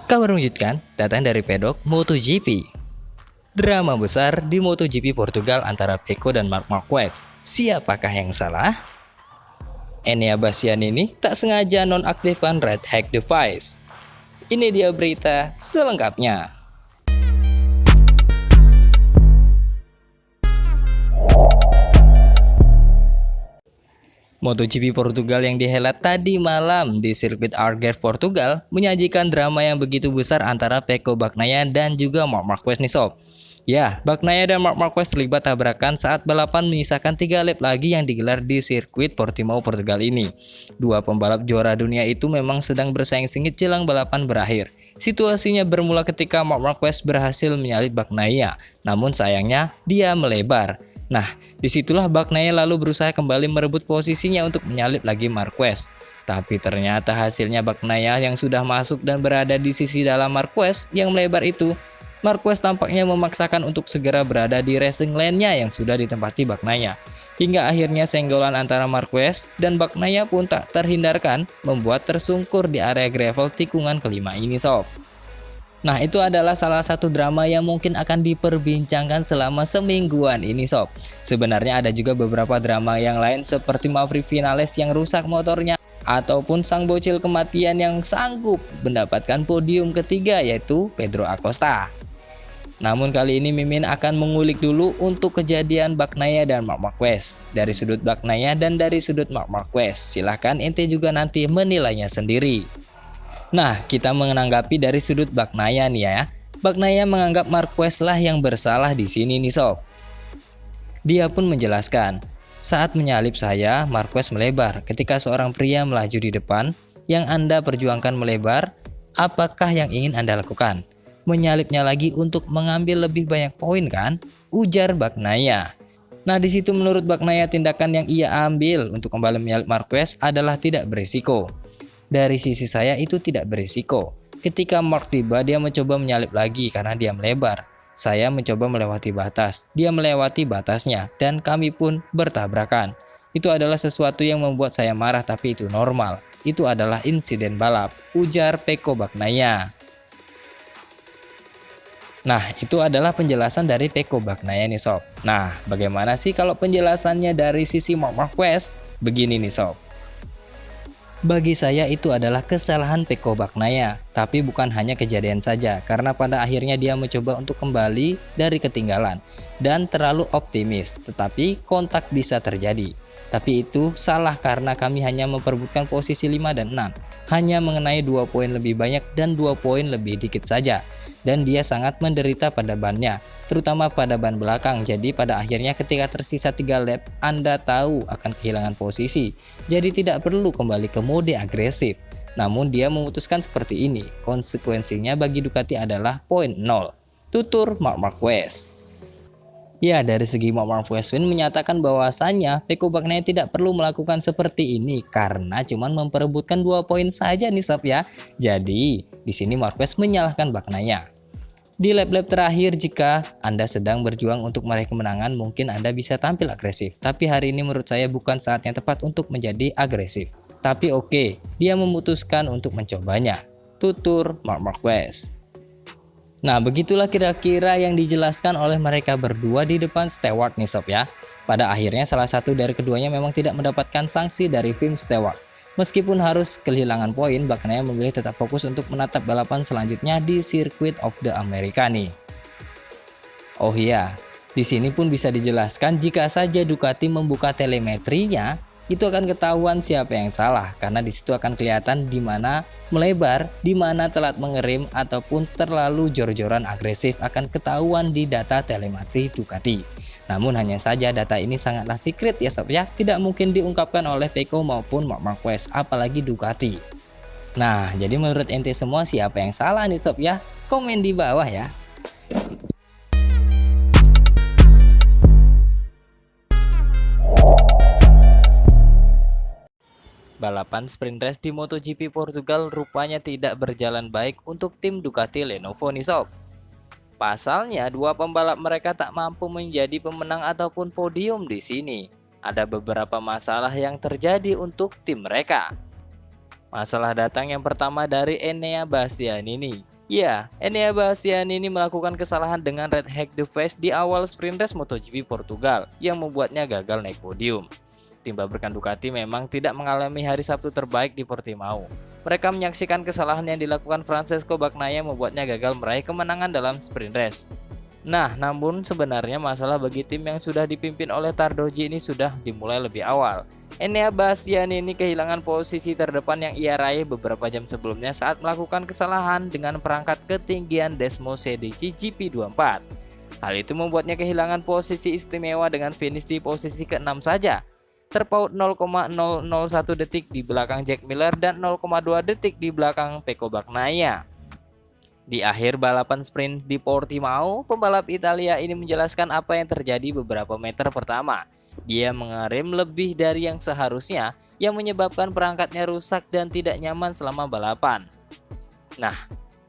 Kabar mengejutkan datang dari pedok MotoGP. Drama besar di MotoGP Portugal antara Pecco dan Marc Marquez. Siapakah yang salah? Enea Bastianini tak sengaja nonaktifkan Red Hack Device. Ini dia berita selengkapnya. MotoGP Portugal yang dihelat tadi malam di sirkuit Algarve Portugal menyajikan drama yang begitu besar antara Pecco Bagnaia dan juga Marc Marquez nih sob. Ya, Bagnaia dan Marc Marquez terlibat tabrakan saat balapan menyisakan 3 lap lagi yang digelar di sirkuit Portimao Portugal ini. Dua pembalap juara dunia itu memang sedang bersaing sengit jelang balapan berakhir. Situasinya bermula ketika Marc Marquez berhasil menyalip Bagnaia, namun sayangnya dia melebar. Nah, disitulah Bagnaia lalu berusaha kembali merebut posisinya untuk menyalip lagi Marquez. Tapi ternyata hasilnya Bagnaia yang sudah masuk dan berada di sisi dalam Marquez yang melebar itu. Marquez tampaknya memaksakan untuk segera berada di racing lane-nya yang sudah ditempati Bagnaia. Hingga akhirnya senggolan antara Marquez dan Bagnaia pun tak terhindarkan, membuat tersungkur di area gravel tikungan kelima ini sob. Nah, itu adalah salah satu drama yang mungkin akan diperbincangkan selama semingguan ini sob. Sebenarnya ada juga beberapa drama yang lain seperti Maverick Vinales yang rusak motornya, ataupun sang bocil kematian yang sanggup mendapatkan podium ketiga yaitu Pedro Acosta. Namun kali ini Mimin akan mengulik dulu untuk kejadian Bagnaia dan Marc Marquez dari sudut Bagnaia dan dari sudut Marc Marquez. Silahkan ente juga nanti menilainya sendiri. Nah, kita menanggapi dari sudut Bagnaia nih ya. Bagnaia menganggap Marquez lah yang bersalah di sini nih sob. Dia pun menjelaskan, saat menyalip saya, Marquez melebar. Ketika seorang pria melaju di depan, yang Anda perjuangkan melebar, apakah yang ingin Anda lakukan? Menyalipnya lagi untuk mengambil lebih banyak poin kan? Ujar Bagnaia. Nah, di situ menurut Bagnaia tindakan yang ia ambil untuk kembali menyalip Marquez adalah tidak berisiko. Dari sisi saya itu tidak berisiko. Ketika Marc tiba, dia mencoba menyalip lagi karena dia melebar. Saya mencoba melewati batas, dia melewati batasnya, dan kami pun bertabrakan. Itu adalah sesuatu yang membuat saya marah, tapi itu normal. Itu adalah insiden balap, ujar Pecco Bagnaia. Nah, itu adalah penjelasan dari Pecco Bagnaia nih sob. Nah, bagaimana sih kalau penjelasannya dari sisi Marc Marquez? Begini nih sob. Bagi saya itu adalah kesalahan Pecco Bagnaia, tapi bukan hanya kejadian saja, karena pada akhirnya dia mencoba untuk kembali dari ketinggalan dan terlalu optimis, tetapi kontak bisa terjadi. Tapi itu salah karena kami hanya memperebutkan posisi 5 dan 6, hanya mengenai 2 poin lebih banyak dan 2 poin lebih dikit saja. Dan dia sangat menderita pada bannya, terutama pada ban belakang. Jadi pada akhirnya ketika tersisa 3 lap, Anda tahu akan kehilangan posisi. Jadi tidak perlu kembali ke mode agresif. Namun dia memutuskan seperti ini. Konsekuensinya bagi Ducati adalah poin 0. Tutur Marc Marquez. Ya, dari segi Marc Marquez menyatakan bahwasannya Pecco Bagnaia tidak perlu melakukan seperti ini karena cuma memperebutkan 2 poin saja nih sob ya. Jadi di sini Marquez menyalahkan Bagnaia. Di lap-lap terakhir, jika Anda sedang berjuang untuk meraih kemenangan, mungkin Anda bisa tampil agresif. Tapi hari ini menurut saya bukan saat yang tepat untuk menjadi agresif. Tapi oke, dia memutuskan untuk mencobanya. Tutur Marc Marquez. Nah, begitulah kira-kira yang dijelaskan oleh mereka berdua di depan steward nih sob ya. Pada akhirnya salah satu dari keduanya memang tidak mendapatkan sanksi dari tim steward. Meskipun harus kehilangan poin, Bagnaia memilih tetap fokus untuk menatap balapan selanjutnya di Circuit of the America nih. Oh iya, di sini pun bisa dijelaskan jika saja Ducati membuka telemetrinya, itu akan ketahuan siapa yang salah karena di situ akan kelihatan di mana melebar, di mana telat mengerem ataupun terlalu jor-joran agresif akan ketahuan di data telemetri Ducati. Namun hanya saja data ini sangatlah secret ya sob ya, tidak mungkin diungkapkan oleh Pecco maupun Marc Marquez, apalagi Ducati. Nah, jadi menurut ente semua siapa yang salah nih sob ya? Komen di bawah ya. Balapan sprint race di MotoGP Portugal rupanya tidak berjalan baik untuk tim Ducati Lenovo nih sob. Pasalnya, dua pembalap mereka tak mampu menjadi pemenang ataupun podium di sini. Ada beberapa masalah yang terjadi untuk tim mereka. Masalah datang yang pertama dari Enea Bastianini. Ya, Enea Bastianini melakukan kesalahan dengan red hack the face di awal sprint race MotoGP Portugal yang membuatnya gagal naik podium. Tim pabrikan Ducati memang tidak mengalami hari Sabtu terbaik di Portimao. Mereka menyaksikan kesalahan yang dilakukan Francesco Bagnaia membuatnya gagal meraih kemenangan dalam sprint race. Nah, namun sebenarnya masalah bagi tim yang sudah dipimpin oleh Tardoji ini sudah dimulai lebih awal. Enea Bastianini kehilangan posisi terdepan yang ia raih beberapa jam sebelumnya saat melakukan kesalahan dengan perangkat ketinggian Desmo CDC GP24. Hal itu membuatnya kehilangan posisi istimewa dengan finish di posisi ke-6 saja. Terpaut 0,001 detik di belakang Jack Miller dan 0,2 detik di belakang Pecco Bagnaia. Di akhir balapan sprint di Portimao, pembalap Italia ini menjelaskan apa yang terjadi beberapa meter pertama. Dia mengerem lebih dari yang seharusnya, yang menyebabkan perangkatnya rusak dan tidak nyaman selama balapan. Nah,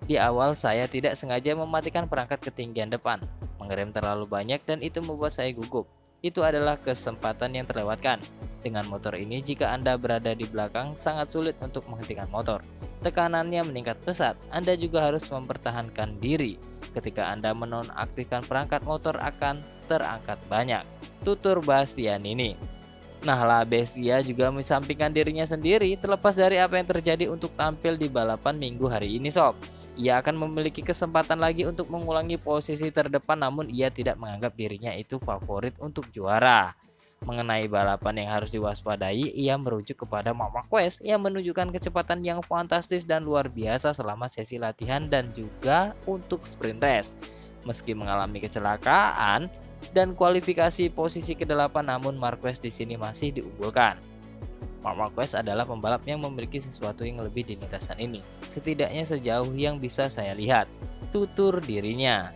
di awal saya tidak sengaja mematikan perangkat ketinggian depan, mengerem terlalu banyak dan itu membuat saya gugup. Itu adalah kesempatan yang terlewatkan. Dengan motor ini, jika Anda berada di belakang, sangat sulit untuk menghentikan motor. Tekanannya meningkat pesat, Anda juga harus mempertahankan diri. Ketika Anda menonaktifkan perangkat, motor akan terangkat banyak. Tutur Bastianini. Nah, La Bestia juga mensampingkan dirinya sendiri terlepas dari apa yang terjadi untuk tampil di balapan minggu hari ini, sob. Ia akan memiliki kesempatan lagi untuk mengulangi posisi terdepan, namun ia tidak menganggap dirinya itu favorit untuk juara. Mengenai balapan yang harus diwaspadai, ia merujuk kepada Marc Marquez yang menunjukkan kecepatan yang fantastis dan luar biasa selama sesi latihan dan juga untuk sprint race. Meski mengalami kecelakaan dan kualifikasi posisi ke-8, namun Marquez di sini masih diunggulkan. Marc Marquez adalah pembalap yang memiliki sesuatu yang lebih di lintasan ini, setidaknya sejauh yang bisa saya lihat, tutur dirinya.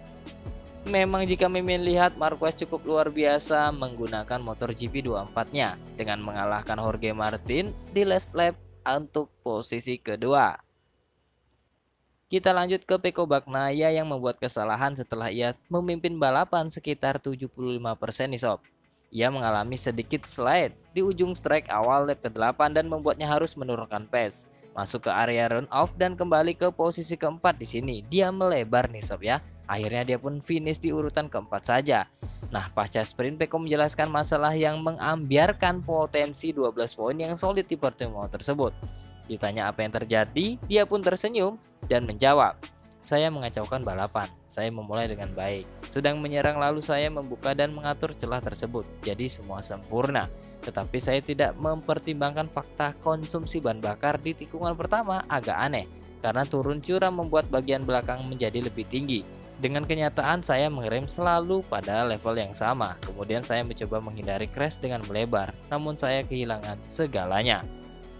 Memang jika Mimin lihat, Marquez cukup luar biasa menggunakan motor GP24-nya dengan mengalahkan Jorge Martin di last lap untuk posisi kedua. Kita lanjut ke Pecco Bagnaia yang membuat kesalahan setelah ia memimpin balapan sekitar 75% nih sob. Ia mengalami sedikit slide di ujung strike awal lap ke-8 dan membuatnya harus menurunkan pace, masuk ke area run off dan kembali ke posisi keempat. Di sini dia melebar nih sob ya. Akhirnya dia pun finish di urutan keempat saja. Nah, pasca sprint, Pecco menjelaskan masalah yang mengambiarkan potensi 12 poin yang solid di pertemuan tersebut. Ditanya apa yang terjadi, dia pun tersenyum dan menjawab, "Saya mengacaukan balapan. Saya memulai dengan baik. Sedang menyerang lalu saya membuka dan mengatur celah tersebut. Jadi semua sempurna. Tetapi saya tidak mempertimbangkan fakta konsumsi bahan bakar di tikungan pertama agak aneh. Karena turun curam membuat bagian belakang menjadi lebih tinggi. Dengan kenyataan saya mengerem selalu pada level yang sama. Kemudian saya mencoba menghindari crash dengan melebar. Namun saya kehilangan segalanya."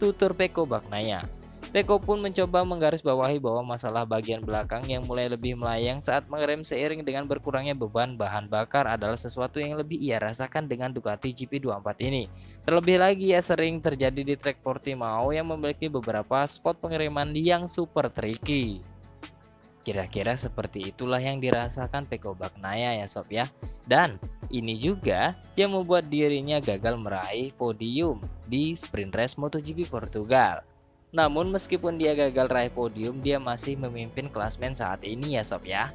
Tutur Pecco Bagnaia. Pecco pun mencoba menggarisbawahi bahwa masalah bagian belakang yang mulai lebih melayang saat mengerem seiring dengan berkurangnya beban bahan bakar adalah sesuatu yang lebih ia rasakan dengan Ducati GP24 ini. Terlebih lagi ia sering terjadi di trek Portimao yang memiliki beberapa spot pengiriman yang super tricky. Kira-kira seperti itulah yang dirasakan Pecco Bagnaia ya sob ya. Dan ini juga yang membuat dirinya gagal meraih podium di sprint race MotoGP Portugal. Namun meskipun dia gagal raih podium, dia masih memimpin klasmen saat ini ya sob ya.